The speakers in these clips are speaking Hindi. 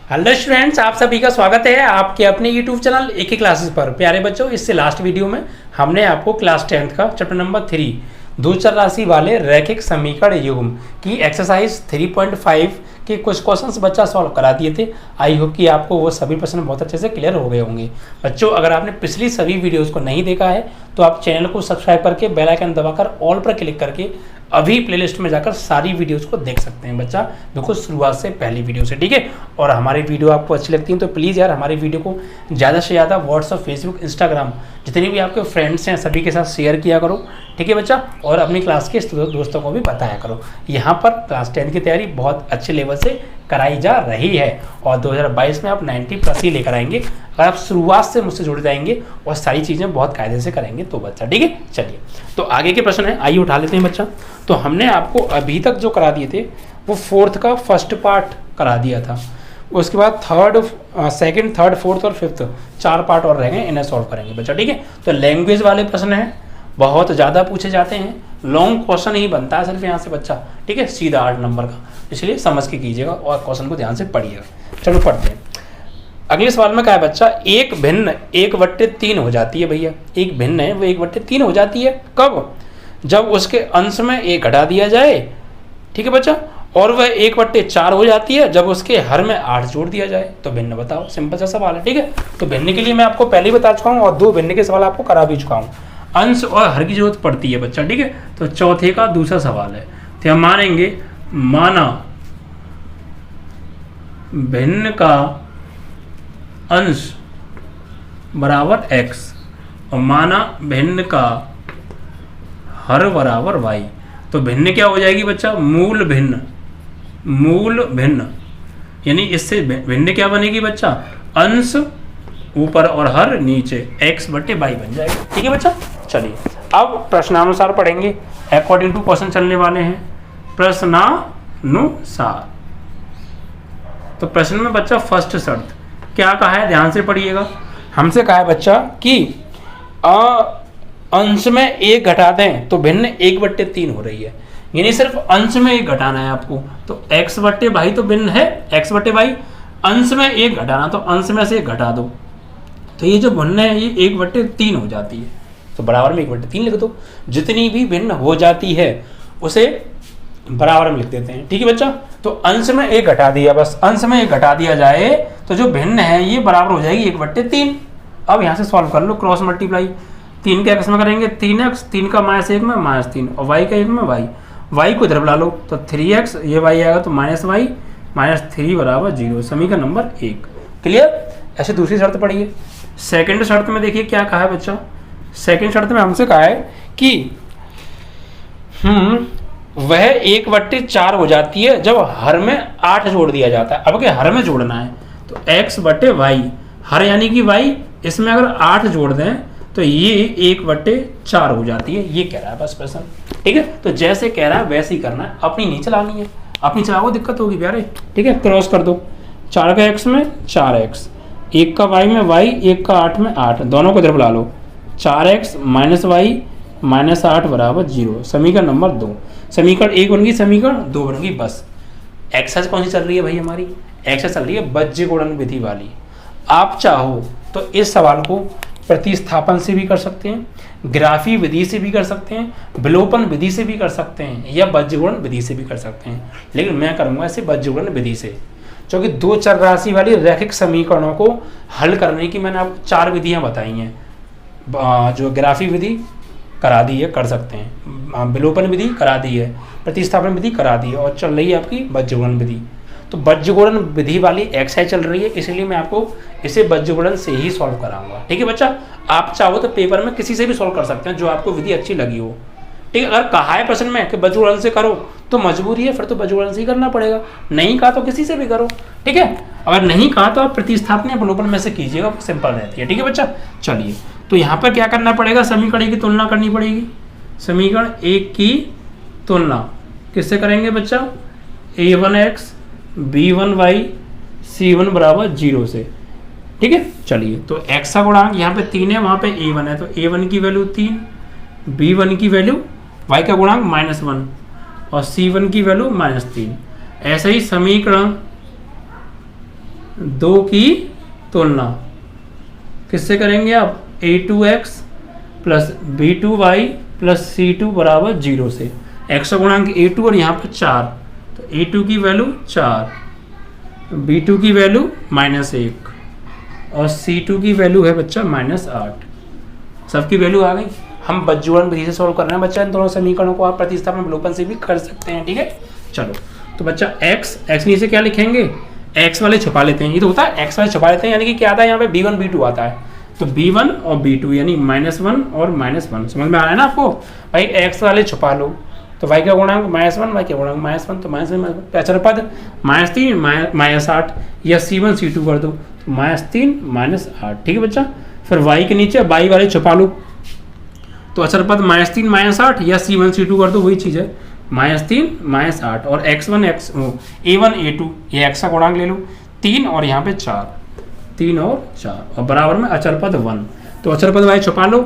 हेलो स्टूडेंट्स, आप सभी का स्वागत है आपके अपने यूट्यूब चैनल एक ही क्लासेस पर। प्यारे बच्चों, इससे लास्ट वीडियो में हमने आपको क्लास 10th का चैप्टर नंबर 3 दो चर राशि वाले रैखिक समीकरण युग्म की एक्सरसाइज 3.5 के कुछ क्वेश्चंस बच्चा सॉल्व करा दिए थे। आई होप कि आपको वो सभी प्रश्न बहुत अच्छे से क्लियर हो गए होंगे। बच्चों, अगर आपने पिछली सभी वीडियोस को नहीं देखा है तो आप चैनल को सब्सक्राइब करके बेल आइकन दबाकर ऑल पर क्लिक करके अभी प्लेलिस्ट में जाकर सारी वीडियोस को देख सकते हैं बच्चा, बिल्कुल शुरुआत से पहली वीडियो से। ठीक है, और हमारी वीडियो आपको अच्छी लगती है तो प्लीज़ यार हमारी वीडियो को ज़्यादा से ज़्यादा व्हाट्सअप, फेसबुक, इंस्टाग्राम जितने भी आपके फ्रेंड्स हैं सभी के साथ शेयर किया करो। ठीक है बच्चा, और अपनी क्लास के दोस्तों को भी बताया करो। यहाँ पर क्लास 10 की तैयारी बहुत अच्छे लेवल से कराई जा रही है और 2022 में आप 90+ ही लेकर आएंगे अगर आप शुरुआत से मुझसे जुड़ जाएंगे और सारी चीज़ें बहुत कायदे से करेंगे तो बच्चा। ठीक है, चलिए तो आगे के प्रश्न है, आइए उठा लेते हैं बच्चा। तो हमने आपको अभी तक जो करा दिए थे वो 4th का फर्स्ट पार्ट करा दिया था, उसके बाद सेकंड, थर्ड, फोर्थ और फिफ्थ 4 पार्ट और रह गए, इन्हें सॉल्व करेंगे बच्चा। ठीक है, तो लैंग्वेज वाले प्रश्न हैं, बहुत ज़्यादा पूछे जाते हैं, लॉन्ग क्वेश्चन ही बनता है सिर्फ यहाँ से बच्चा। ठीक है, सीधा 8 नंबर का, इसलिए समझ के कीजिएगा और क्वेश्चन को ध्यान से पढ़िएगा। चलो पढ़ते हैं। अगले सवाल में क्या है बच्चा, एक भिन्न 1/3 हो जाती है भैया। एक भिन्न है वो 1/3 हो जाती है कब? जब उसके अंश में 1 घटा दिया जाए। ठीक है बच्चा, और वह 1/4 हो जाती है जब उसके हर में 8 जोड़ दिया जाए। तो भिन्न बताओ, सिंपल सा सवाल है। ठीक है, तो भिन्न के लिए मैं आपको पहले ही बता चुका हूँ और 2 भिन्न के सवाल आपको करा भी चुका हूँ। अंश और हर की जरूरत पड़ती है बच्चा। ठीक है, तो चौथे का दूसरा सवाल है, तो हम मानेंगे माना भिन्न का अंश बराबर x और माना भिन्न का हर बराबर y। तो भिन्न क्या हो जाएगी बच्चा? मूल भिन्न। मूल भिन्न यानी इससे भिन्न क्या बनेगी बच्चा? अंश ऊपर और हर नीचे, x/y बन जाएगा। ठीक है बच्चा, चलिए अब प्रश्नानुसार पढ़ेंगे, अकॉर्डिंग टू क्वेश्चन चलने वाले हैं। प्रश्नानुसार, तो प्रश्न में बच्चा फर्स्ट शर्त क्या कहा है, ध्यान से पढ़िएगा। हमसे कहा है बच्चा कि अंश में 1 घटा दें तो भिन्न 1/3 हो रही है, यानी सिर्फ अंश में 1 घटाना है आपको। तो x/y तो भिन्न है, x/y, अंश में 1 घटाना तो अंश में से 1 घटा दो, तो ये जो भिन्न है ये 1/3 हो जाती है। तो बराबर में 1/3 लिख दो। जितनी भी भिन्न हो जाती है उसे बराबर में लिख देते हैं। ठीक है बच्चा, तो अंश में 1 घटा दिया, बस अंश में 1 घटा दिया जाए तो जो भिन्न है ये बराबर हो जाएगी 1/3। अब यहाँ से सॉल्व कर लो, क्रॉस मल्टीप्लाई। 3 के एक्स में करेंगे 3x, 3 का -1 में -3 और y का 1 में y को इधर बुला लो तो 3x, ये y आएगा तो -y, -3 बराबर 0। समीकरण नंबर 1 क्लियर। ऐसे दूसरी शर्त पढ़िए। सेकंड शर्त में देखिए क्या कहा है बच्चा। सेकंड शर्त में हमसे कहा है कि वह 1/4 हो जाती है जब हर में 8 जोड़ दिया जाता है। अब क्या हर में जोड़ना है तो x/y, हर यानी कि y, इसमें अगर 8 जोड़ दें तो ये 1/4 हो जाती है। ये कह रहा है बस प्रश्न। ठीक है, तो जैसे कह रहा है वैसे ही करना है, अपनी नहीं चलानी है। अपनी चलाओ दिक्कत होगी प्यारे। ठीक है, क्रॉस कर दो। 4 का x में 4x, 1 का y में y, 1 का 8 में 8, दोनों को इधर बुला लो। 4x - y -8 बराबर 0। समीकरण नंबर 2। समीकरण 1 बन गई, समीकरण 2 बन गई। बस एक्सरसाइज कौन सी चल रही है भाई हमारी? एक्सरसाइज चल रही है बज्य गुणन विधि वाली। आप चाहो तो इस सवाल को प्रतिस्थापन से भी कर सकते हैं, ग्राफी विधि से भी कर सकते हैं, विलोपन विधि से भी कर सकते हैं, या बज्य गुणन विधि से भी कर सकते हैं। लेकिन मैं करूँगा इसे बज्य गुणन विधि से, क्योंकि 2 चर राशि वाली रैखिक समीकरणों को हल करने की मैंने आपको 4 विधियाँ बताई हैं। जो ग्राफी विधि करा दी है, कर सकते हैं, विलोपन विधि करा दी है, प्रतिस्थापन विधि करा दी है, और चल रही है आपकी बज्य गुणन विधि। तो बज्य गुणन विधि वाली एक्सरसाइज चल रही है, इसलिए मैं आपको इसे बज्य गुणन से ही सॉल्व कराऊंगा। ठीक है बच्चा, आप चाहो तो पेपर में किसी से भी सॉल्व कर सकते हैं जो आपको विधि अच्छी लगी हो। ठीक है, अगर कहा है प्रश्न में कि बज्य गुणन से करो तो मजबूरी है, फिर तो बज्य गुणन से ही करना पड़ेगा। नहीं कहा तो किसी से भी करो। ठीक है, अगर नहीं कहा तो आप प्रतिस्थापन या विलोपन में से कीजिएगा, सिंपल रहती है। ठीक है बच्चा, चलिए तो यहाँ पर क्या करना पड़ेगा, समीकरण 1 की तुलना करनी पड़ेगी। समीकरण 1 की तुलना किससे करेंगे बच्चा? a1x b1y c1 बराबर 0 से। ठीक है, चलिए तो x का गुणांक यहाँ पे 3 है, वहाँ पे a1 है, तो a1 की वैल्यू 3, b1 की वैल्यू, y का गुणांक -1 और c1 की वैल्यू -3। ऐसे ही समीकरण दो की तुलना किससे करेंगे आप, a2x plus b2y plus c2 बराबर 0 से। x का गुणांक a2 और यहाँ पर 4, तो a2 की वैल्यू 4, b2 की वैल्यू -1 और c2 की वैल्यू है बच्चा -8। सबकी वैल्यू आ गई। हम बज्जुअन विधि से सॉल्व कर रहे हैं बच्चा। इन दोनों समीकरणों को आप प्रतिस्थापन अवलोकन से भी कर सकते हैं, ठीक है। चलो तो बच्चा x नीचे क्या लिखेंगे, x वाले छुपा लेते हैं। ये तो होता है x वाले छुपा लेते हैं, यानी कि क्या आता है यहाँ पे b1 b2 आता है, तो b1 और b2 यानी -1 और -1। समझ में आ रहा है ना आपको भाई। x वाले छुपा लो तो y का गुणांक -1, y का गुणांक -1, तो -1 अचर पद -3 -8 या c1 c2 कर दो तो -3 -8, ठीक है बच्चा। फिर y के नीचे y वाले छुपा लो तो अचर पद -3 -8 या c1 c2 कर दो, वही चीज़ है -3 -8 और a1 a2 ये x का गुणांक ले लो 3 और यहाँ पे 4, 3 और 4 और बराबर में अचर पद 1, तो अचर पद y छुपा लो,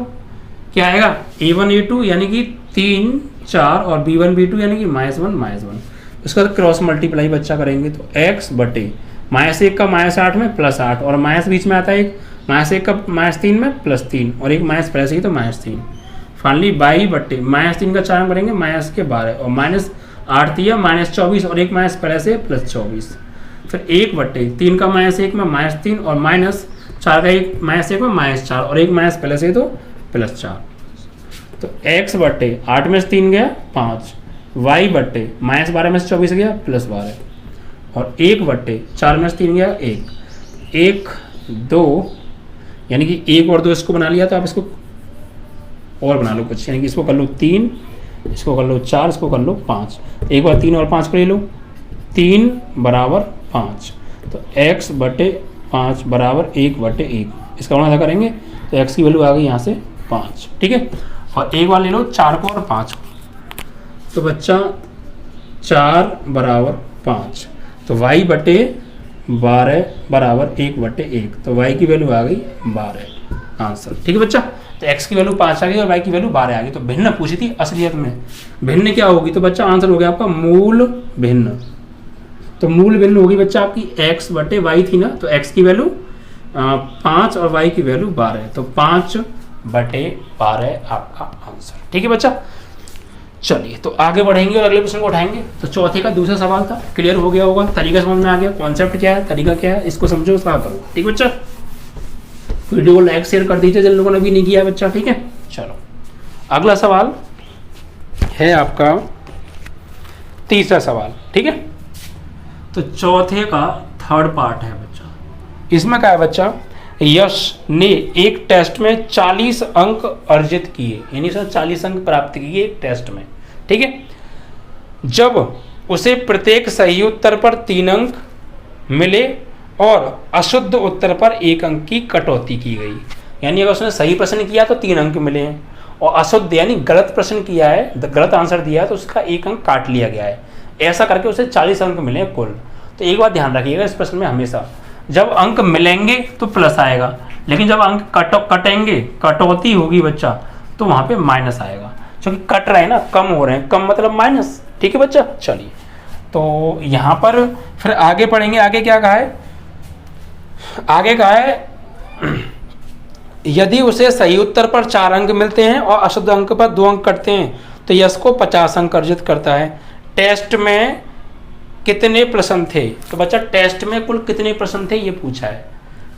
क्या आएगा a1 a2 यानी कि 3 4 और b1 b2 यानी कि -1 इसका तो क्रॉस मल्टीप्लाई बच्चा करेंगे तो x बटे -1 का -8 में +8 और माइनस बीच में आता है एक, -1 का -3 में +3 और एक माइनस पहले से ही तो -3। फाइनली बाई बट्टे -3 का 4 करेंगे माइनस के 12 और -8 दिया -24 और एक माइनस पहले से +24। फिर 1 बट्टे 3 का -1 में -3 और -4 का एक -1 में -4 और एक माइनस पहले से तो +4। तो x बट्टे 8 में से 3 गया 5, y बट्टे -12 में से 24 गया +12 और 1 बट्टे 4 में से 3 गया 1 2 यानी कि 1 और 2 इसको बना लिया, तो आप इसको और बना लो कुछ, यानी कि इसको कर लो 3, इसको कर लो 4, इसको कर लो 5, एक बार 3 और 5 कर लो 3 बराबर 5, तो x बटे 5 बराबर 1 बटे 1, इसका गुणा करेंगे तो x की वैल्यू आ गई यहाँ से 5, ठीक है। और एक बार ले लो 4 को और 5 को, तो बच्चा 4 बराबर 5, तो y बटे 12 बराबर 1 बटे 1, तो y की वैल्यू आ गई 12 आंसर, ठीक है बच्चा। तो x की वैल्यू 5 आ गई और y की वैल्यू 12 आ गई। तो भिन्न पूछी थी असलियत में, भिन्न क्या होगी, तो बच्चा आंसर हो गया आपका मूल भिन्न। तो मूल भिन्न होगी बच्चा आपकी x बटे y थी ना, तो x की वैल्यू 5 और y की वैल्यू 12, तो 5 बटे 12 आपका आंसर, ठीक है बच्चा। चलिए तो आगे बढ़ेंगे और अगले प्रश्न को उठाएंगे। तो चौथे का दूसरा सवाल था, क्लियर हो गया होगा, तरीका समझ में आ गया, कॉन्सेप्ट क्या है, तरीका क्या है, इसको समझो, उसका करो, ठीक है बच्चा। वीडियो को लाइक शेयर कर दीजिए जिन लोगों ने भी नहीं किया बच्चा, ठीक है। चलो अगला सवाल है आपका तीसरा सवाल, ठीक है। तो चौथे का थर्ड पार्ट है बच्चा। इसमें क्या है बच्चा, यश ने एक टेस्ट में 40 अंक अर्जित किए, यानी उसने 40 अंक प्राप्त किए एक टेस्ट में, ठीक है। जब उसे प्रत्येक सही उत्तर पर 3 अंक मिले और अशुद्ध उत्तर पर 1 अंक की कटौती की गई, यानी अगर उसने सही प्रश्न किया तो 3 अंक मिले हैं और अशुद्ध यानी गलत प्रश्न किया है, गलत आंसर दिया है तो उसका 1 अंक काट लिया गया है। ऐसा करके उसे 40 अंक मिले कुल। तो एक बात ध्यान रखिएगा इस प्रश्न में, हमेशा जब अंक मिलेंगे तो प्लस आएगा, लेकिन जब अंक कटेंगे, कटौती होगी बच्चा, तो वहाँ पे माइनस आएगा, क्योंकि कट रहे हैं ना, कम हो रहे हैं, कम मतलब माइनस, ठीक है बच्चा। चलिए तो यहाँ पर फिर आगे पढ़ेंगे, आगे क्या कहा है, आगे कहा है यदि उसे सही उत्तर पर 4 अंक मिलते हैं और अशुद्ध अंक पर 2 अंक कटते हैं तो यश को 50 अंक अर्जित करता है। टेस्ट में कितने प्रश्न थे, तो बच्चा टेस्ट में कुल कितने प्रश्न थे ये पूछा है।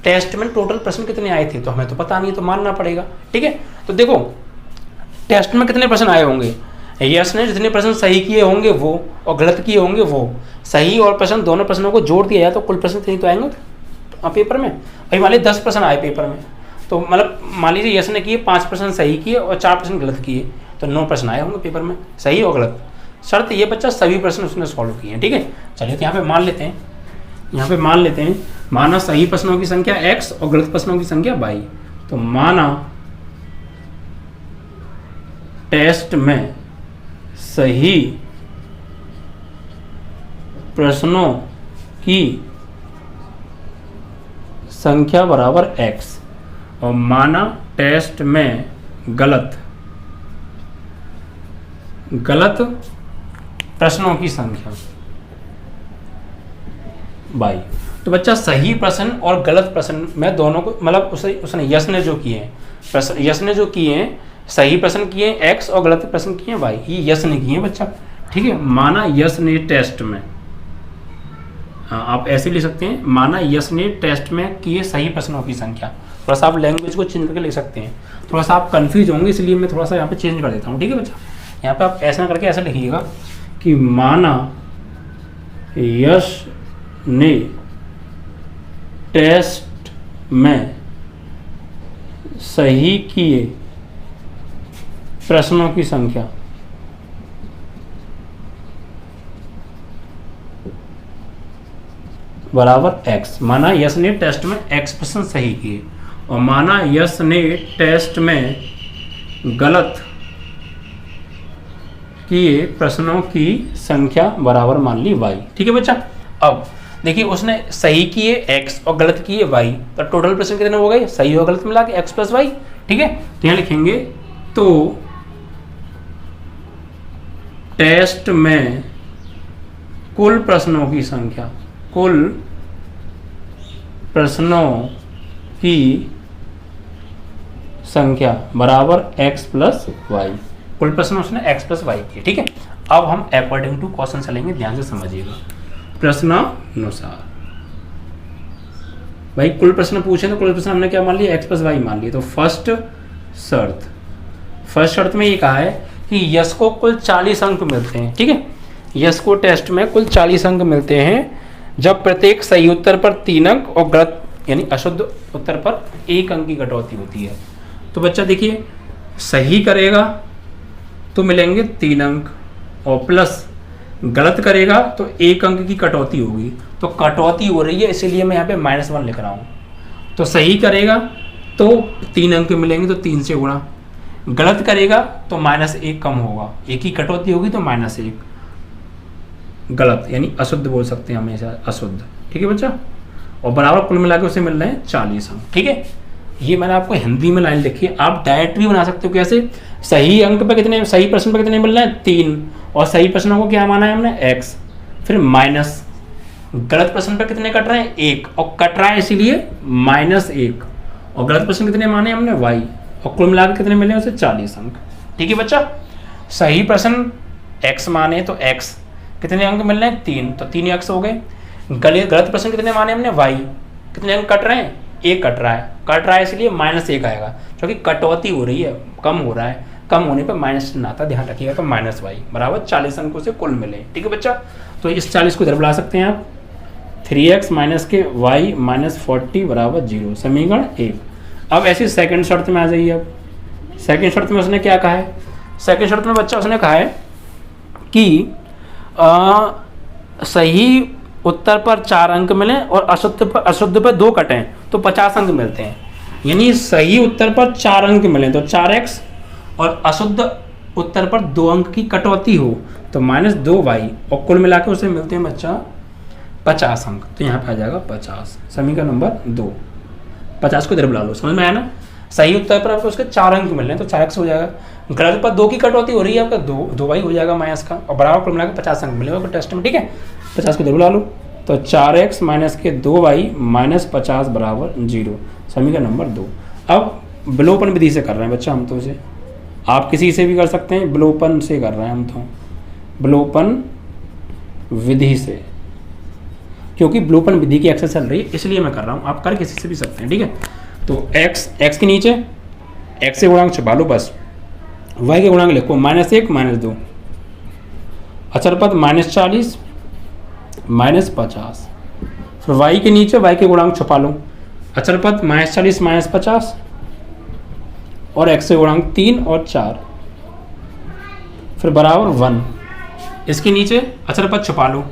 टेस्ट में टोटल प्रश्न कितने आए थे तो हमें तो पता नहीं, तो मानना पड़ेगा, ठीक है। तो देखो टेस्ट में कितने प्रश्न आए होंगे, यश ने जितने प्रश्न सही किए होंगे वो और गलत किए होंगे वो, सही और प्रश्न दोनों प्रश्नों को जोड़ दिया जाए तो कुल प्रश्न कितने तो आएंगे पेपर में। भाई मान लीजिए 10 प्रश्न आए पेपर में, तो मतलब मान लीजिए यश ने किए 5 प्रश्न सही किए और 4 प्रश्न गलत किए, तो 9 प्रश्न आए होंगे पेपर में, सही और गलत। शर्त ये बच्चा सभी प्रश्न उसने सॉल्व किए हैं, ठीक है। चलिए तो यहाँ पे मान लेते हैं, यहाँ पे मान लेते हैं, माना सही प्रश्नों की संख्या x और गलत प्रश्नों की संख्या y। तो माना टेस्ट में सही प्रश्नों की संख्या बराबर x और माना टेस्ट में गलत प्रश्नों की संख्या y। तो बच्चा सही प्रश्न और गलत प्रश्न में दोनों को मतलब उसने यश ने जो किए हैं प्रश्न, यश ने जो किए हैं सही प्रश्न किए हैं एक्स और गलत प्रश्न किए हैं वाई, ये यश ने किए हैं बच्चा। ठीक है, माना यश ने टेस्ट में, हाँ आप ऐसे लिख सकते हैं, माना यश ने टेस्ट में किए सही प्रश्नों की संख्या। थोड़ा सा आप लैंग्वेज को चेंज करके लिख सकते हैं, थोड़ा सा आप कंफ्यूज होंगे इसलिए मैं थोड़ा सा यहाँ पे चेंज कर देता हूँ। ठीक है बच्चा, यहाँ पे आप ऐसा करके ऐसा लिखिएगा कि माना यश ने टेस्ट में सही किए प्रश्नों की संख्या बराबर एक्स। माना यश ने टेस्ट में एक्स प्रश्न सही किए और माना यश ने टेस्ट में गलत किए प्रश्नों की संख्या बराबर मान ली वाई। ठीक है बच्चा, अब देखिए उसने सही किए एक्स और गलत किए वाई, तो टोटल प्रश्न कितने हो गए, सही और गलत मिला के एक्स प्लस वाई। ठीक है, तो यहाँ लिखेंगे तो टेस्ट में कुल प्रश्नों की संख्या, कुल प्रश्नों की संख्या बराबर एक्स प्लस वाई। कुल प्रश्न उसने एक्स प्लस वाई किए। ठीक है, अब हम अकॉर्डिंग टू क्वेश्चन चलेंगे, ध्यान से समझिएगा। प्रश्नानुसार भाई कुल प्रश्न पूछे तो कुल प्रश्न हमने क्या मान लिया, एक्स प्लस वाई मान लिया। तो फर्स्ट शर्त में ये कहा है कि यश को कुल 40 अंक मिलते हैं। ठीक है, यश को टेस्ट में कुल 40 अंक मिलते हैं जब प्रत्येक सही उत्तर पर 3 अंक और गलत यानी अशुद्ध उत्तर पर 1 अंक की कटौती होती है। तो बच्चा देखिए सही करेगा तो मिलेंगे 3 अंक और प्लस गलत करेगा तो 1 अंक की कटौती होगी। तो कटौती हो रही है इसीलिए मैं यहाँ पे -1 लिख रहा हूँ। तो सही करेगा तो 3 अंक मिलेंगे तो 3 से गुणा, गलत करेगा तो -1 कम होगा, 1 की कटौती होगी तो -1 गलत यानी अशुद्ध बोल सकते हैं हमेशा, अशुद्ध। ठीक है बच्चा, और बराबर कुल मिला के उसे मिल रहे हैं 40 अंक। ठीक है, ये मैंने आपको हिंदी में लाइन लिखी है, आप डायरेक्ट भी बना सकते हो। कैसे, सही अंक पे कितने, सही प्रश्न पे कितने मिल रहे हैं 3 और सही प्रश्नों को क्या माना है हमने एक्स, फिर माइनस गलत प्रश्न पे कितने कट रहे हैं 1 और कट रहा है इसीलिए -1 और गलत प्रश्न कितने माने हमने वाई और कुल मिलाकर कितने मिले उसे 40 अंक। ठीक है बच्चा, सही प्रश्न x माने तो x कितने अंक मिल रहे हैं 3 तो 3 x हो गए। गलत प्रश्न कितने माने हमने y, कितने अंक कट रहे हैं 1 कट रहा है इसलिए -1 आएगा क्योंकि कटौती हो रही है, कम हो रहा है, कम होने पर माइनस चिन्ह आता, ध्यान रखिएगा। तो -y बराबर 40 अंकों से कुल मिले। ठीक है बच्चा, तो इस 40 को इधर बुला सकते हैं आप, 3x माइनस के y -40 बराबर 0, समीकरण 1। अब ऐसी सेकंड शर्त में आ जाइए। अब सेकंड शर्त में उसने क्या कहा है, सेकंड शर्त में बच्चा उसने कहा है कि सही उत्तर पर 4 अंक मिले और अशुद्ध पर 2 कटें तो 50 अंक मिलते हैं। यानी सही उत्तर पर 4 अंक मिले तो 4x और अशुद्ध उत्तर पर 2 अंक की कटौती हो तो -2y और कुल मिला के उसे मिलते हैं बच्चा 50 अंक। तो यहाँ पे आ जाएगा 50, समीकरण नंबर 2। 50 को इधर बुला लो, समझ में आया ना। सही उत्तर पर आपको उसके 4 अंक मिल रहे हैं तो 4x हो जाएगा, गलत पर 2 की कटौती हो रही है आपका 2y हो जाएगा माइनस का और बराबर कुल मिला के 50 अंक मिलेगा टेस्ट में। ठीक है, 50 को इधर बुला लो तो 4x माइनस के 2y -50 बराबर 0, समीकरण नंबर 2। अब विलोपन विधि से कर रहे हैं बच्चा हम तो इसे, आप किसी से भी कर सकते हैं, विलोपन से कर रहे हैं हम तो, विलोपन विधि से, क्योंकि विलोपन विधि की एक्सरसाइज चल रही है इसलिए मैं कर रहा हूँ, आप कर किसी से भी सकते हैं। ठीक है, तो x के नीचे x से गुणांक छुपा लो बस, y के गुणांक लिखो -1 -2, अचर पद -40 -50, फिर y के नीचे y के गुणांक छुपा लो, अचर पद -40 -50 और x से गुणांक 3 और 4, फिर बराबर 1। इसके नीचे अचर पद छुपा लो,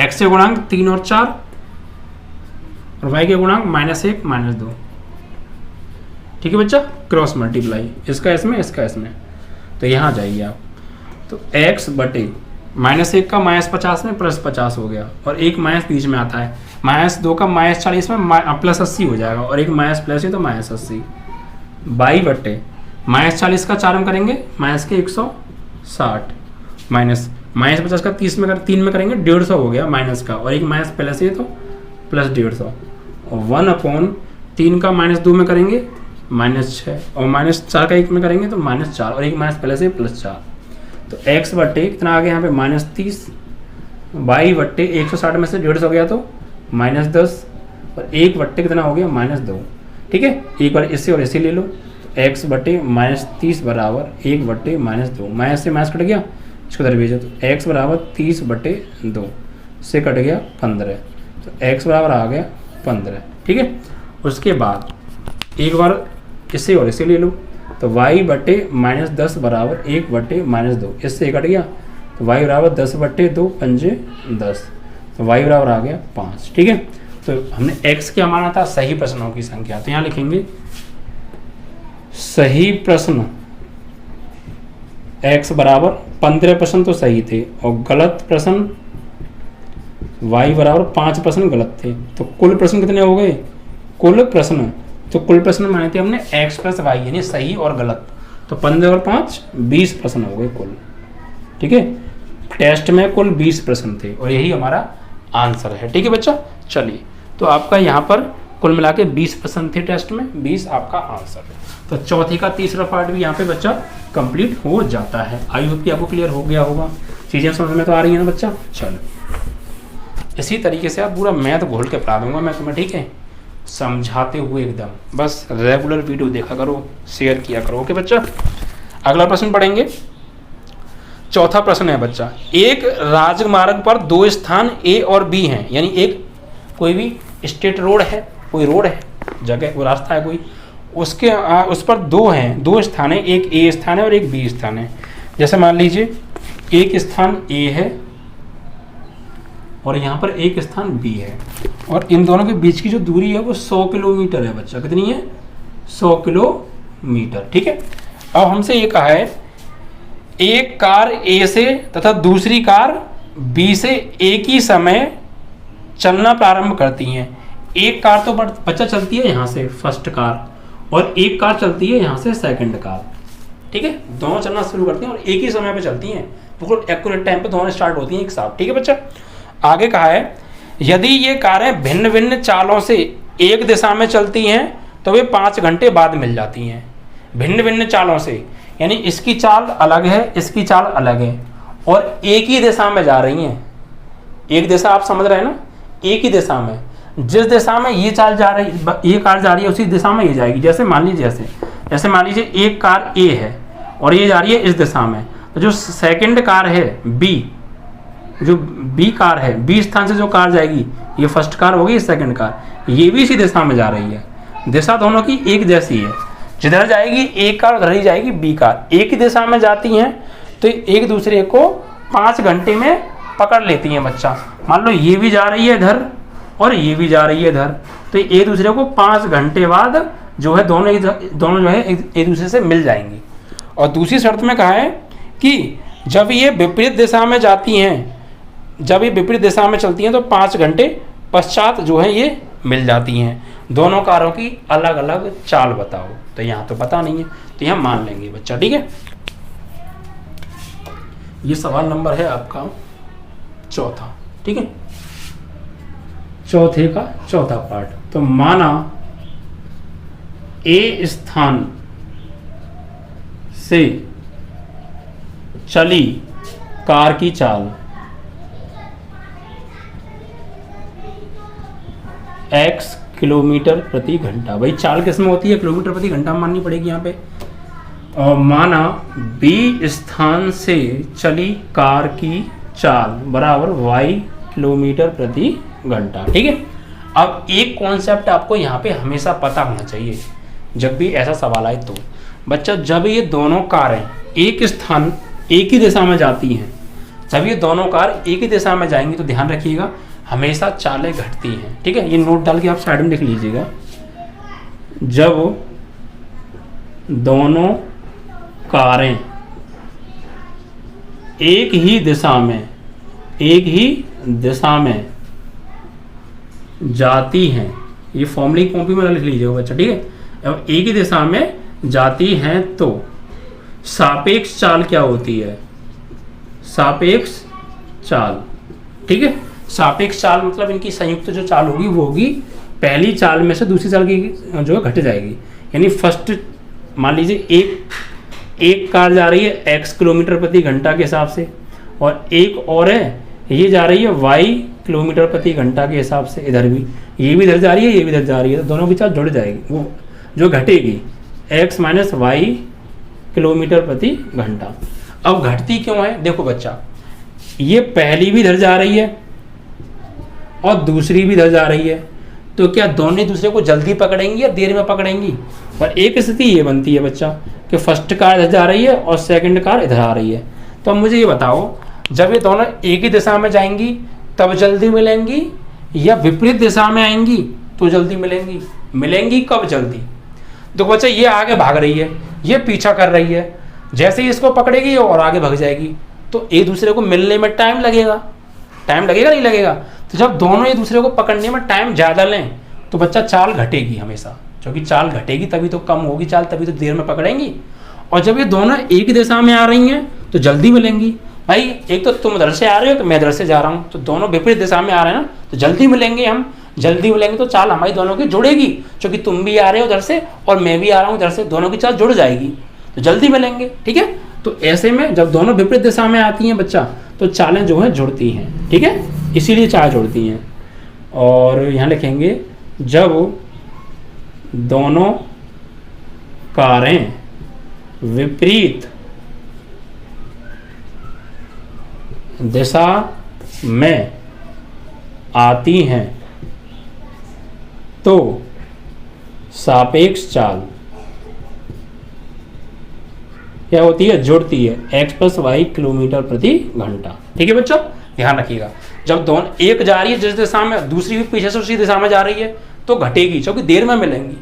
x से गुणांक 3 और 4 और y के गुणांक -1 -2। ठीक है बच्चा, क्रॉस मल्टीप्लाई, इसका इसमें इसका इसमें, तो यहाँ जाइए आप, तो x बटे -1 का -50 में +50 हो गया और एक माइनस बीच में आता है, -2 का -40 में +80 हो जाएगा और एक माइनस प्लस है तो -80, y बटे -40 का 4 में करेंगे माइनस के 160 -50 का 3 में करेंगे 150 हो गया माइनस का और एक माइनस प्लस है तो प्लस 150, और 1/3 का -2 में करेंगे -6, और -4 का 1 में करेंगे तो -4, और 1 माइनस पहले से +4। तो x बट्टे कितना आ गया यहाँ पे -30, y बट्टे 160 में से 150 गया तो -10, और 1 बट्टे कितना हो गया -2। ठीक है, एक बार इससे और इसे ले लो, तो x बट्टे -30 बराबर 1 बट्टे -2, माइनस से माइनस कट गया, इसको इधर भेजो, तो x बराबर 30 बट्टे 2 से कट गया 15, तो x बराबर आ गया 15। ठीक है, उसके बाद एक बार इसे और इसे ले लो, तो y बट्टे -10 बराबर 1 बट्टे -2, इससे कट गया, तो y बराबर 10 बट्टे 2 पंजे 10, तो y बराबर आ गया 5। ठीक है, तो हमने x क्या माना था, सही प्रश्नों की संख्या, तो यहाँ लिखेंगे सही प्रश्न x बराबर 15 प्रश्न तो सही थे, और गलत प्रश्न y बराबर 5 प्रश्न गलत थे। तो कुल प्रश्न कितने हो गए, कुल प्रश्न, तो कुल प्रश्न माने थे हमने x + y यानी सही और गलत, तो 15 और 5 20 प्रश्न हो गए कुल। ठीक है, टेस्ट में कुल 20 प्रश्न थे, और यही हमारा आंसर है। ठीक है बच्चा, चलिए, तो आपका यहाँ पर कुल मिला के 20 प्रश्न थे टेस्ट में, 20 आपका आंसर है। तो चौथे का तीसरा पार्ट भी यहाँ पे बच्चा कंप्लीट हो जाता है। आई होप कि आपको क्लियर हो गया होगा, चीज़ें समझ में तो आ रही है ना बच्चा। चलो, इसी तरीके से आप पूरा मैथ घोल के पढ़ा दूंगा मैं तुम्हें। ठीक है, समझाते हुए एकदम, बस रेगुलर वीडियो देखा करो, शेयर किया करो। ओके बच्चा, अगला प्रश्न पढ़ेंगे। चौथा प्रश्न है बच्चा, एक राजमार्ग पर 2 स्थान A और B हैं, यानी एक कोई भी स्टेट रोड है, कोई रोड है, जगह, कोई रास्ता है कोई, उसके उस पर 2 स्थान है, एक A स्थान है और एक B स्थान है। जैसे मान लीजिए एक स्थान A है और यहाँ पर एक स्थान B है, और इन दोनों के बीच की जो दूरी है वो 100 किलोमीटर है बच्चा। कितनी है, 100 किलोमीटर। ठीक है, अब हमसे ये कहा है एक कार A से तथा दूसरी कार B से एक ही समय चलना प्रारंभ करती हैं। एक कार तो बच्चा चलती है यहाँ से फर्स्ट कार, और एक कार चलती है यहाँ से सेकंड कार। ठीक है, दोनों चलना शुरू करती हैं और एक ही समय पे चलती हैं, बिल्कुल एक्यूरेट टाइम पे दोनों स्टार्ट होती हैं एक साथ। ठीक है बच्चा, आगे कहा है यदि ये कारें भिन्न भिन्न चालों से एक दिशा में चलती हैं तो वे 5 घंटे बाद मिल जाती हैं। भिन्न भिन्न चालों से यानी इसकी चाल अलग है, इसकी चाल अलग है, और एक ही दिशा में जा रही हैं। एक दिशा आप समझ रहे हैं ना, एक ही दिशा में, जिस दिशा में ये चाल जा रही, ये कार जा रही है उसी दिशा में ये जाएगी। जैसे मान लीजिए जैसे मान लीजिए एक कार A है और ये जा रही है इस दिशा में, तो जो सेकंड कार है B, जो B कार है, B स्थान से जो कार जाएगी, ये फर्स्ट कार होगी, सेकंड कार, ये भी इसी दिशा में जा रही है। दिशा दोनों की एक जैसी है, जिधर जाएगी एक कार उधर ही जाएगी B कार, एक ही दिशा में जाती हैं, तो एक दूसरे को 5 घंटे में पकड़ लेती हैं बच्चा। मान लो ये भी जा रही है इधर और ये भी जा रही है इधर, तो एक दूसरे को 5 घंटे बाद जो है दोनों जो है एक दूसरे से मिल जाएंगी। और दूसरी शर्त में कहा है कि जब ये विपरीत दिशा में जाती हैं, जब ये विपरीत दिशा में चलती हैं तो 5 घंटे पश्चात जो है ये मिल जाती हैं। दोनों कारों की अलग अलग चाल बताओ, तो यहाँ तो पता नहीं है, तो यहाँ मान लेंगे बच्चा। ठीक है, ये सवाल नंबर है आपका चौथा। ठीक है, चौथे का चौथा पार्ट। तो माना A स्थान से चली कार की चाल x किलोमीटर प्रति घंटा। भाई चाल किसमें होती है, किलोमीटर प्रति घंटा माननी पड़ेगी यहाँ पे। और माना B स्थान से चली कार की चाल बराबर y किलोमीटर प्रति घंटा। ठीक है, अब एक कॉन्सेप्ट आपको यहाँ पे हमेशा पता होना चाहिए जब भी ऐसा सवाल आए। तो बच्चा जब ये दोनों कारें एक स्थान एक ही दिशा में जाती हैं, जब ये दोनों कार एक ही दिशा में जाएंगी, तो ध्यान रखिएगा हमेशा चालें घटती हैं। ठीक है, ये नोट डाल के आप साइड में लिख लीजिएगा। जब दोनों कारें एक ही दिशा में जाती हैं, ये फॉर्मूले की कॉपी में लिख लीजिएगा बच्चा। ठीक है, अब एक ही दिशा में जाती हैं तो सापेक्ष चाल क्या होती है, सापेक्ष चाल। ठीक है, सापेक्ष चाल मतलब इनकी संयुक्त जो चाल होगी वो होगी पहली चाल में से दूसरी चाल की जो है घट जाएगी। यानी फर्स्ट मान लीजिए एक कार जा रही है x किलोमीटर प्रति घंटा के हिसाब से, और एक और है ये जा रही है y किलोमीटर प्रति घंटा के हिसाब से, इधर भी ये भी इधर जा रही है ये भी इधर जा रही है, तो दोनों की चाल जुड़ जाएगी, वो जो घटेगी x माइनस वाई किलोमीटर प्रति घंटा। अब घटती क्यों है, देखो बच्चा, ये पहली भी इधर जा रही है और दूसरी भी इधर जा रही है, तो क्या दोनों एक दूसरे को जल्दी पकड़ेंगी या देर में पकड़ेंगी। पर एक स्थिति ये बनती है बच्चा कि फर्स्ट कार इधर जा रही है और सेकंड कार इधर आ रही है। तो अब मुझे ये बताओ, जब ये दोनों एक ही दिशा में जाएंगी तब जल्दी मिलेंगी या विपरीत दिशा में आएंगी तो जल्दी मिलेंगी। मिलेंगी कब जल्दी, देखो बच्चा ये आगे भाग रही है ये पीछा कर रही है, जैसे ही इसको पकड़ेगी ये और आगे भाग जाएगी, तो एक दूसरे को मिलने में टाइम लगेगा नहीं लगेगा। तो जब दोनों एक दूसरे को पकड़ने में टाइम ज़्यादा लें तो बच्चा चाल घटेगी हमेशा, क्योंकि चाल घटेगी तभी तो कम होगी चाल, तभी तो देर में पकड़ेंगी। और जब ये दोनों एक दिशा में आ रही हैं तो जल्दी मिलेंगी। भाई एक तो तुम इधर से आ रहे हो तो मैं इधर से जा रहा हूँ, तो दोनों विपरीत दिशा में आ रहे हैं ना, तो जल्दी मिलेंगे हम। जल्दी मिलेंगे तो चाल हमारी दोनों की जुड़ेगी, क्योंकि तुम भी आ रहे हो उधर से और मैं भी आ रहा हूँ इधर से, दोनों की चाल जुड़ जाएगी तो जल्दी मिलेंगे। ठीक है, तो ऐसे में जब दोनों विपरीत दिशा में आती हैं बच्चा तो चालें जो है जुड़ती हैं। ठीक है, इसीलिए चाल जुड़ती हैं। और यहाँ लिखेंगे जब दोनों कारें विपरीत दिशा में आती हैं तो सापेक्ष चाल क्या होती है, जुड़ती है, x प्लस वाई किलोमीटर प्रति घंटा। ठीक है बच्चों, ध्यान रखिएगा, जब दोनों एक जा रही है जिस दिशा में, दूसरी भी पीछे से उसी दिशा में जा रही है तो घटेगी क्योंकि देर में मिलेंगी,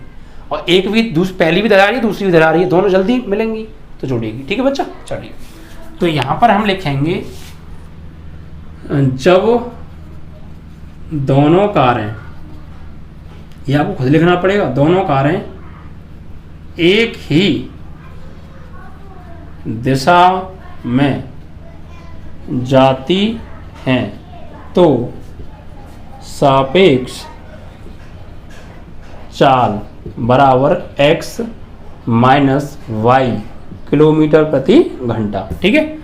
और एक भी पहली भी इधर आ रही है दूसरी भी इधर आ रही है, दोनों जल्दी मिलेंगी तो जुड़ेगी। ठीक है बच्चा, चलिए तो यहाँ पर हम लिखेंगे जब दोनों कारें, ये आपको खुद लिखना पड़ेगा, दोनों कारें एक ही दिशा में जाती हैं तो सापेक्ष चाल बराबर x माइनस वाई किलोमीटर प्रति घंटा। ठीक है,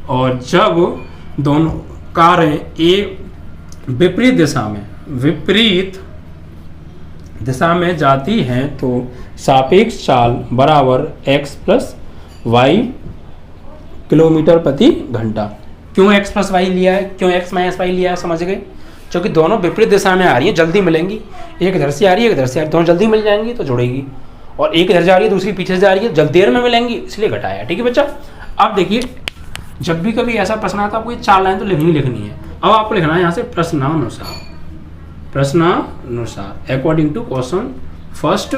और जब दोनों कारें एक विपरीत दिशा में जाती हैं तो सापेक्ष चाल बराबर x प्लस वाई किलोमीटर प्रति घंटा। क्यों x प्लस वाई लिया है, क्यों x माइनस वाई लिया है, समझ गए, क्योंकि दोनों विपरीत दिशा में आ रही है जल्दी मिलेंगी, एक इधर से आ रही है एक इधर से आ रही है, दोनों जल्दी मिल जाएंगी तो जुड़ेगी, और एक इधर जा रही है दूसरी पीछे से जा रही है जल्दी देर में मिलेंगी इसलिए घटाया। ठीक है बच्चा, अब देखिए जब भी कभी ऐसा प्रश्न आता है आपको ये 4 लाइन तो लिखनी है। अब आपको लिखना है यहाँ से प्रश्नानुसार अकॉर्डिंग टू क्वेश्चन फर्स्ट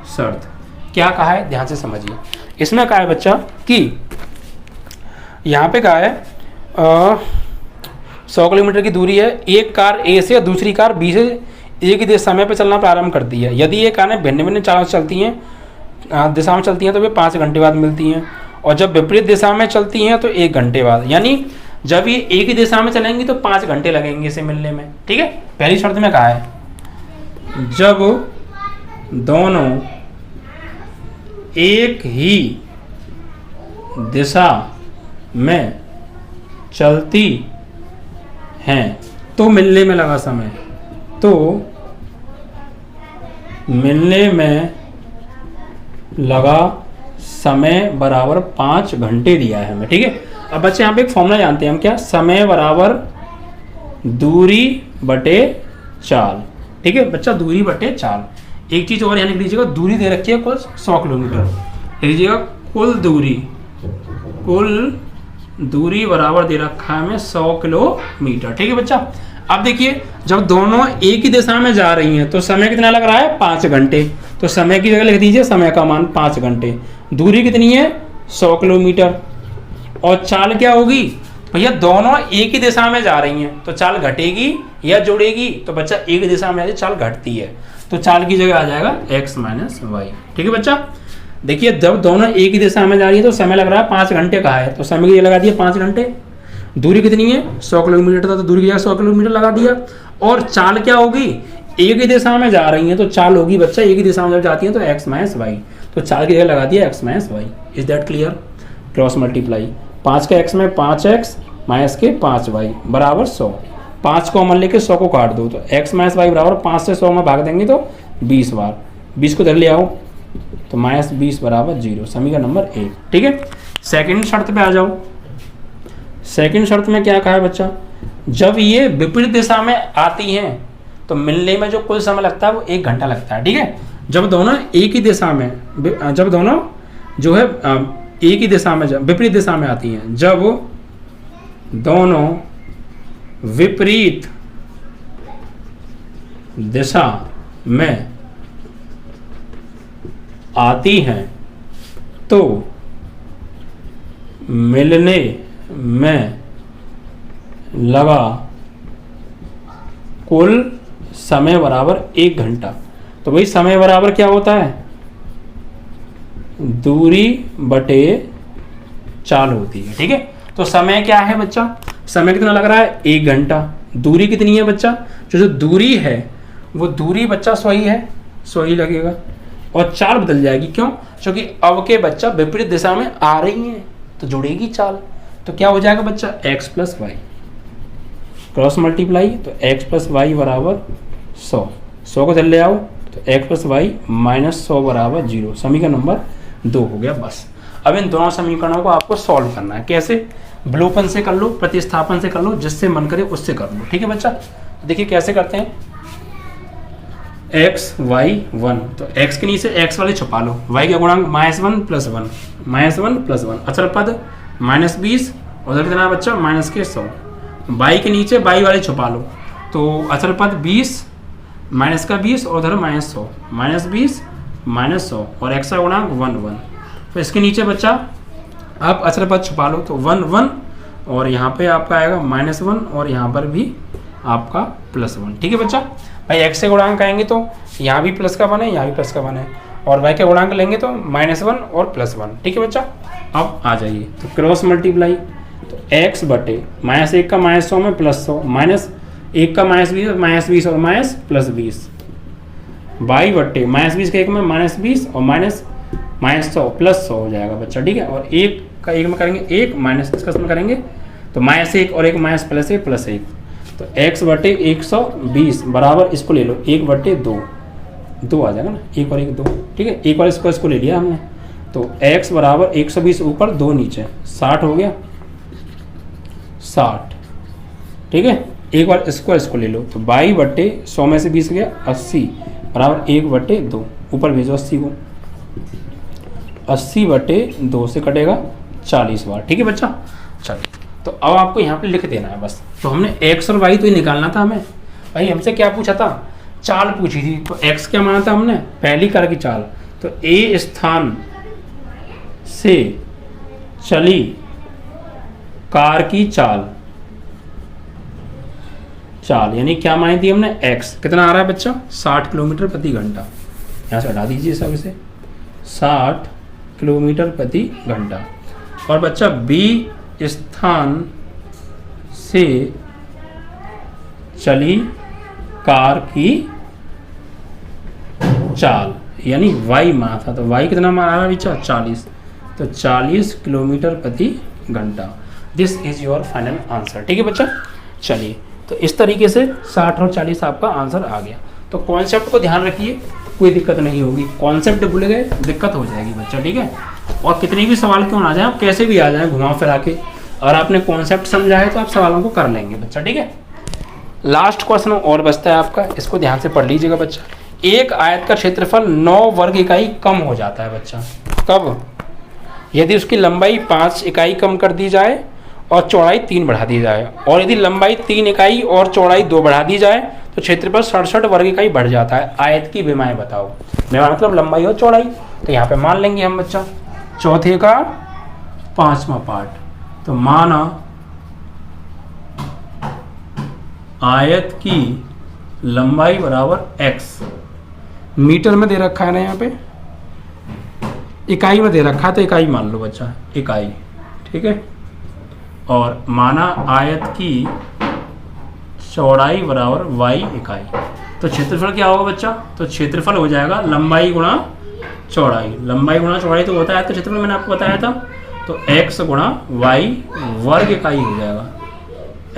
शर्त। क्या कहा है ध्यान से समझिए, इसमें कहा है बच्चा कि यहाँ पे कहा है 100 किलोमीटर की दूरी है, एक कार ए से दूसरी कार बी से एक ही समय पर चलना प्रारंभ करती है। यदि ये कारें भिन्न भिन्न चालों से चलती हैं दिशा में चलती हैं तो वे 5 घंटे बाद मिलती हैं, और जब विपरीत दिशा में चलती हैं तो 1 घंटे बाद। यानी जब ये एक ही दिशा में चलेंगी तो 5 घंटे लगेंगे इसे मिलने में। ठीक है, पहली शर्त में कहा है जब दोनों एक ही दिशा में चलती हैं तो मिलने में लगा समय, तो मिलने में लगा समय बराबर 5 घंटे दिया है हमें। ठीक है, अब बच्चे यहाँ पे एक फॉर्मूला जानते हैं हम, क्या, समय बराबर दूरी बटे चाल। ठीक है बच्चा, दूरी बटे चाल। एक चीज और यहाँ लिख लीजिएगा, दूरी दे रखी है कुल 100 किलोमीटर, लिख लीजिएगा कुल दूरी बराबर दे रखा है हमें 100 किलोमीटर। ठीक है बच्चा, अब देखिए जब दोनों एक ही दिशा में जा रही हैं तो समय कितना लग रहा है, 5 घंटे, तो समय की जगह लिख दीजिए समय का मान 5 घंटे। दूरी कितनी है, 100 किलोमीटर, और चाल क्या होगी भैया, दोनों एक ही दिशा में जा रही हैं तो चाल घटेगी या जुड़ेगी, तो बच्चा एक दिशा में चाल घटती है, तो चाल की जगह आ जाएगा x माइनस वाई। ठीक है बच्चा, देखिए जब दोनों एक ही दिशा में जा रही है तो समय लग रहा है 5 घंटे का है, तो समय की जगह लगा दिए 5 घंटे, दूरी कितनी है 100 किलोमीटर था, तो दूरी की जगह 100 किलोमीटर लगा दिया। और चाल क्या होगी, एक ही दिशा में जा रही है, तो चाल होगी बच्चा एक ही दिशा में जब जाती है तो x माइनस वाई, तो चाल की जगह लगा दिया x minus y. Is that clear? Cross multiply 5 का x में 5x माइनस के 5y बराबर 100। 5 को अमल लेके 100 को काट दो, तो x माइनस वाई बराबर 5 से 100 में भाग देंगे तो 20 बार, 20 को इधर ले आओ तो माइनस 20 बराबर 0, समीकरण नंबर 1। ठीक है, सेकंड शर्त पे आ जाओ। सेकंड शर्त में क्या कहा है बच्चा, जब ये विपरीत दिशा में आती हैं तो मिलने में जो कुल समय लगता है वो 1 घंटा लगता है। ठीक है, जब दोनों एक ही दिशा में, जब दोनों जो है एक ही दिशा में, विपरीत दिशा में आती हैं, जब दोनों विपरीत दिशा में आती हैं तो मिलने में लगा कुल समय बराबर 1 घंटा। तो भाई समय बराबर क्या होता है, दूरी बटे चाल होती है। ठीक है, तो समय क्या है बच्चा, समय कितना लग रहा है 1 घंटा। दूरी कितनी है बच्चा, जो दूरी है वो दूरी बच्चा 100 ही है, 100 ही लगेगा। और चाल बदल जाएगी, क्यों, क्योंकि अब के बच्चा विपरीत दिशा में आ रही है तो जुड़ेगी चाल, तो क्या हो जाएगा बच्चा x plus y, cross multiply, तो x प्लस वाई बराबर 100, 100 को चल ले आओ तो x प्लस वाई माइनस 100 बराबर 0, समीकरण नंबर 2 हो गया। बस अब इन दोनों समीकरणों को आपको सॉल्व करना है। कैसे, विलोपन से कर लो, प्रतिस्थापन से कर लो, जिससे मन करे उससे कर लो। ठीक है बच्चा, देखिए कैसे करते हैं, x y 1, तो x के नीचे x वाले छुपा लो, y का गुणांक -1 + 1, -1 + 1, अचल पद -20, उधर कितना है बच्चा माइनस के 100, y के नीचे y वाले छुपा लो, तो अचल पद 20 माइनस का 20 और उधर -100, -20 -100 और x का गुणांक 1 1, तो इसके नीचे बच्चा आप अचल पद छुपा लो, तो 1 1 और यहाँ पे आपका आएगा -1 और यहाँ पर भी आपका +1। ठीक है बच्चा, भाई x से गुणांक आएंगे तो यहाँ भी प्लस का 1 है, यहाँ भी प्लस का 1 है, और y के गुणांक लेंगे तो -1 और +1। ठीक है बच्चा, अब आ जाइए तो क्रॉस मल्टीप्लाई, तो x बटे -1 का -100 में +100, -1 का -20 -20 और +20, y बटे -20 का 1 में -20 और -100 +100 हो जाएगा बच्चा। ठीक है, और 1 का 1 में करेंगे 1, माइनस इसका में करेंगे तो -1 और 1 -+1 +1, तो x बटे 120 बराबर, इसको ले लो 1 बटे 2 आ जाएगा ना, 1 और 1 2। ठीक है, एक बार इसको ले लिया हमने, तो x बराबर 120 ऊपर 2 नीचे 60 हो गया, 60। ठीक है, एक बार इसको ले लो, तो y बटे 100 में से 20 गया 80 बराबर 1 बटे 2, ऊपर भेजो 80 को, 80 बटे 2 से कटेगा 40 बार। ठीक है बच्चा, चलो तो अब आपको यहाँ पे लिख देना है बस। तो हमने x और y तो ही निकालना था हमें, भाई हमसे क्या पूछा था, चाल पूछी थी, तो x क्या माना था हमने, पहली कार की चाल, तो a स्थान से चली कार की चाल यानी क्या मानी थी हमने, x कितना आ रहा है बच्चा 60 किलोमीटर प्रति घंटा, यहाँ से हटा दीजिए सब इसे, 60 किलोमीटर प्रति घंटा। और बच्चा b स्थान से चली कार की चाल यानी y माना था, तो y कितना माना रहा बच्चा 40, तो 40 किलोमीटर प्रति घंटा। This is your final answer. ठीक है बच्चा, चलिए तो इस तरीके से 60 और 40 आपका आंसर आ गया। तो कॉन्सेप्ट को ध्यान रखिए, कोई दिक्कत नहीं होगी, कॉन्सेप्ट भूल गए दिक्कत हो जाएगी बच्चा। ठीक है, और कितने भी सवाल क्यों ना आ जाए, आप कैसे भी आ जाए घुमा फिरा के, और आपने कॉन्सेप्ट समझा है तो आप सवालों को कर लेंगे बच्चा। ठीक है, लास्ट क्वेश्चन और बचता है आपका, इसको ध्यान से पढ़ लीजिएगा बच्चा। एक आयत का क्षेत्रफल 9 वर्ग इकाई कम हो जाता है बच्चा, कब, यदि उसकी लंबाई 5 इकाई कम कर दी जाए और चौड़ाई 3 बढ़ा दी जाए, और यदि लंबाई 3 इकाई और चौड़ाई 2 बढ़ा दी जाए तो क्षेत्रफल 67 वर्ग इकाई बढ़ जाता है। आयत की विमाएं बताओ, विमा मतलब लंबाई और चौड़ाई, तो यहाँ पे मान लेंगे हम बच्चा चौथे का 5वां पार्ट, तो माना आयत की लंबाई बराबर x, मीटर में दे रखा है ना, यहाँ पे इकाई में दे रखा है तो इकाई मान लो बच्चा, इकाई। ठीक है, और माना आयत की चौड़ाई बराबर वाई इकाई। तो क्षेत्रफल क्या होगा बच्चा? तो क्षेत्रफल हो जाएगा लंबाई गुणा चौड़ाई। लंबाई गुणा चौड़ाई तो होता है, तो क्षेत्रफल मैंने आपको बताया था, तो x गुणा वाई वर्ग इकाई हो जाएगा।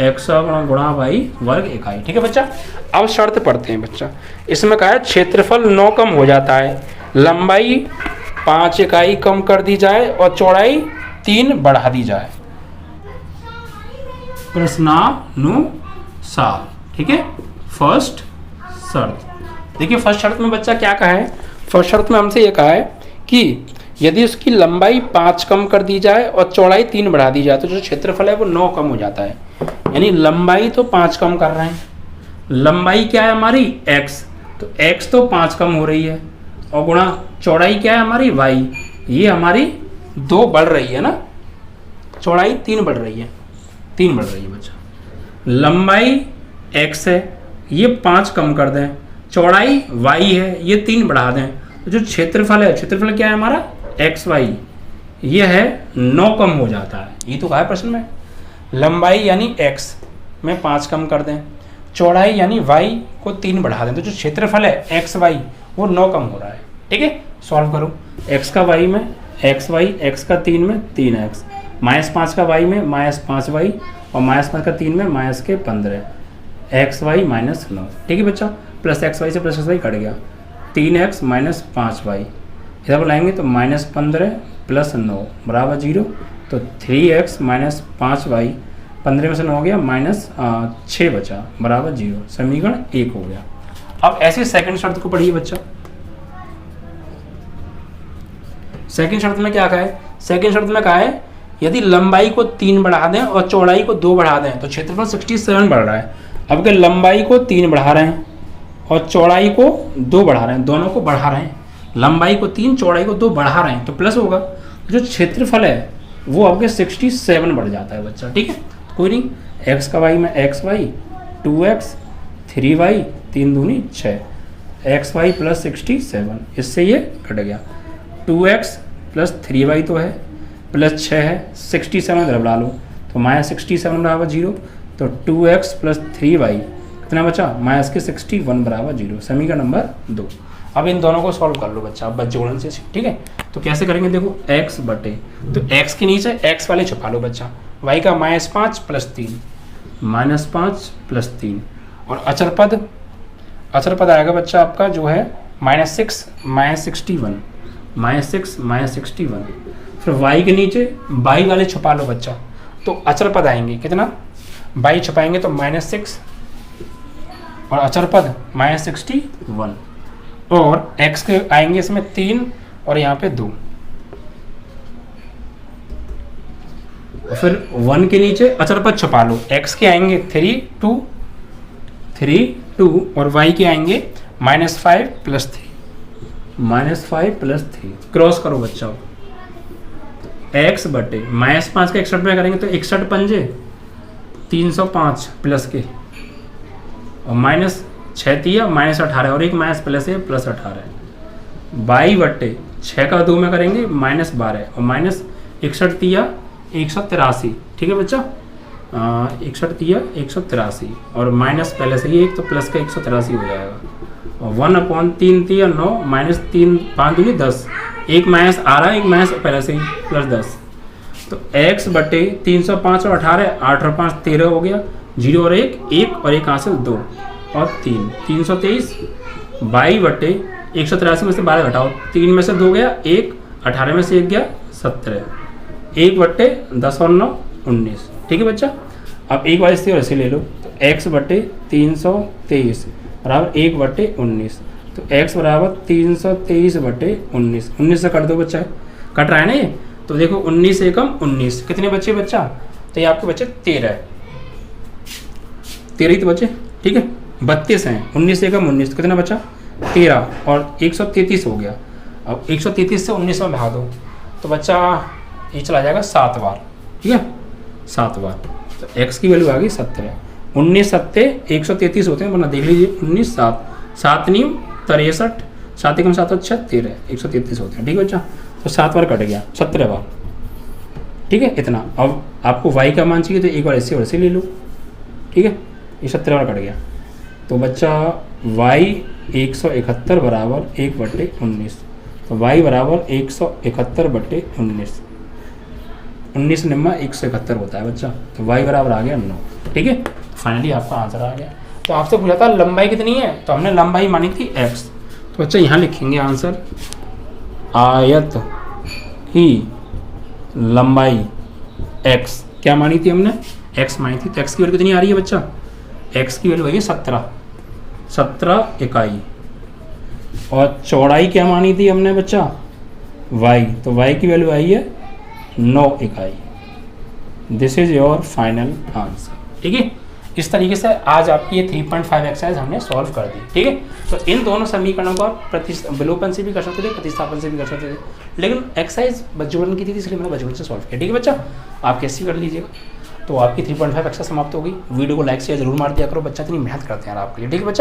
x गुणा वाई वर्ग इकाई। ठीक है बच्चा। अब शर्त पढ़ते हैं बच्चा। इसमें कहा है क्षेत्रफल 9 कम हो जाता है, लंबाई 5 इकाई कम कर दी जाए और चौड़ाई 3 बढ़ा दी जाए। प्रश्नानुसार। ठीक है, फर्स्ट शर्त। देखिए फर्स्ट शर्त में बच्चा क्या कहा है? फर्स्ट शर्त में हमसे ये कहा है कि यदि उसकी लंबाई 5 कम कर दी जाए और चौड़ाई 3 बढ़ा दी जाए तो जो क्षेत्रफल है वो 9 कम हो जाता है। यानी लंबाई तो 5 कम कर रहे हैं, लंबाई क्या है हमारी x, तो x तो 5 कम हो रही है और गुणा चौड़ाई क्या है हमारी y, ये हमारी 2 बढ़ रही है ना, चौड़ाई 3 बढ़ रही है, 3 बढ़ रही है बच्चा। लंबाई x है, ये 5 कम कर दें, चौड़ाई y है, ये 3 बढ़ा दें, तो जो क्षेत्रफल है, क्षेत्रफल क्या है हमारा एक्स वाई, ये है 9 कम हो जाता है। ये तो कहा है प्रश्न में। लंबाई यानी x में 5 कम कर दें, चौड़ाई यानी y को 3 बढ़ा दें, तो जो क्षेत्रफल है एक्स वाई वो 9 कम हो रहा है। ठीक है, सॉल्व करो। x का y में एक्स वाई, x का 3 में 3x, -5 का y में -5y और -5 का 3 में -15, एक्स वाई -9। ठीक है बच्चा, प्लस एक्स वाई से प्लस एक्स वाई कट गया, 3x -5y, इधर लाएंगे तो -15 प्लस 9 बराबर 0, तो 3x -5y, 15 में से 9 हो गया -6 बचा बराबर 0, समीकरण 1 हो गया। अब ऐसे सेकंड शर्त को पढ़िए बच्चा। सेकंड शर्त में क्या कहा है? सेकंड शर्त में कहा है यदि लंबाई को 3 बढ़ा दें और चौड़ाई को 2 बढ़ा दें तो क्षेत्रफल 67 बढ़ रहा है। अब के लंबाई को 3 बढ़ा रहे हैं और चौड़ाई को 2 बढ़ा रहे हैं, दोनों को बढ़ा रहे हैं, लंबाई को 3 चौड़ाई को 2 बढ़ा रहे हैं, तो प्लस होगा, जो क्षेत्रफल है वो आपके 67 बढ़ जाता है बच्चा। ठीक है, तो कोई नहीं, एक्स का वाई में एक्स वाई 2x 3y 3 दूनी 6, एक्स वाई प्लस 67, इससे ये कट गया, 2x प्लस 3y तो है प्लस 6 है, 67 इधर बढ़ा लो तो -67 बराबर 0, तो 2x प्लस 3y कितना बचा -61 बराबर 0, समीकरण नंबर 2। अब इन दोनों को सॉल्व कर लो बच्चा, अब बच्चे गुणन से। ठीक है, तो कैसे करेंगे देखो, x बटे, तो x के नीचे x वाले छुपा लो बच्चा, y का -5 प्लस 3, -5 प्लस 3, और अचर पद आएगा बच्चा आपका जो है -6 -61, -6 -61, फिर y के नीचे y वाले छुपा लो बच्चा, तो अचर पद आएंगे कितना, y छुपाएंगे तो -6 और अचर पद -61, और x के आएंगे इसमें 3 और यहाँ पे 2, फिर 1 के नीचे अचर पद छुपा लो, x के आएंगे 3 2 और y के आएंगे -5 प्लस 3, क्रॉस करो बच्चा, x बटे -5 का 61 में करेंगे तो 61 पंजे 305 प्लस के, और -6 तिया -18 और एक माइनस प्लस है प्लस 18, y बटे 6 का 2 में करेंगे -12 और -61 तिया 183। ठीक है बच्चा, 61 तिया 183 और माइनस पहले से ही एक तो प्लस का 183 हो जाएगा, और 1/3 तिया 9 -3 5 दूनी 10, एक माइनस आ रहा है, एक माइनस पहले से ही प्लस 10, तो x बटे 305 और 18, 8 और 5 13 हो गया, 0 और 1 और 1 हासिल 2 और 3 323, y बटे 183 में से 12 घटाओ, 3 में से 2 गया 1, 18 में से 1 गया 17, 1 बटे 10 और 9 19। ठीक है बच्चा, अब एक बार इससे और ऐसे ले लो, तो x बटे 323 बराबर 1 बटे 19, तो x बराबर 323 बटे 19, 19 से कट दो बच्चा, कट रहा है ना ये, तो देखो 19 से कम 19, कितने बच्चे बच्चा, तो ये आपके बच्चे 13 ही तो बच्चे। ठीक है, 32 हैं, 19 से कम 19, तो कितना बचा 13 और 133 हो गया। अब 133 से 19 में भाग दो तो बच्चा ये चला जाएगा 7 बार। ठीक है, 7 बार, तो x की वैल्यू आ गई 17, 19 7 133 होते हैं, वरना देख लीजिए 19 7 7 नहीं 63, 7 कम 7 6 13, 133 होते हैं। ठीक है बच्चा, तो 7 बार कट गया, 17 बार ठीक है इतना। अब आपको y का मान चाहिए तो एक बार ऐसे और ऐसे ले लो, ठीक है, ये 17 बार कट गया। तो बच्चा y 171 बराबर 1/19, तो y बराबर 171/19, 19 निम्मा 171 होता है बच्चा, तो y बराबर आ गया 9। ठीक है, फाइनली आपका आंसर आ गया। तो आपसे पूछा था लंबाई कितनी है, तो हमने लंबाई मानी थी x। तो बच्चा यहाँ लिखेंगे आंसर, आयत की लंबाई x क्या मानी थी हमने, x मानी थी। तो x की वैल्यू कितनी आ रही है बच्चा, x की वैल्यू है 17 इकाई। और चौड़ाई क्या मानी थी हमने बच्चा, y, तो y की वैल्यू आई है 9 इकाई। This is your final answer. ठीक है, इस तरीके से आज आपकी ये 3.5 एक्सरसाइज हमने सॉल्व कर दी। ठीक है, तो इन दोनों समीकरणों को आप विलोपन से भी कर सकते थे, प्रतिस्थापन से भी कर सकते थे, लेकिन एक्सरसाइज बज्जूरन की थी इसलिए मैंने बज्जूरन से सॉल्व किया। ठीक है बच्चा, आप कैसी कर लीजिएगा। तो आपकी 3.5 एक्सरसाइज समाप्त हो गई। वीडियो को लाइक शेयर जरूर मार दिया करो, बच्चा इतनी मेहनत करते हैं यार आपके लिए। ठीक है बच्चा।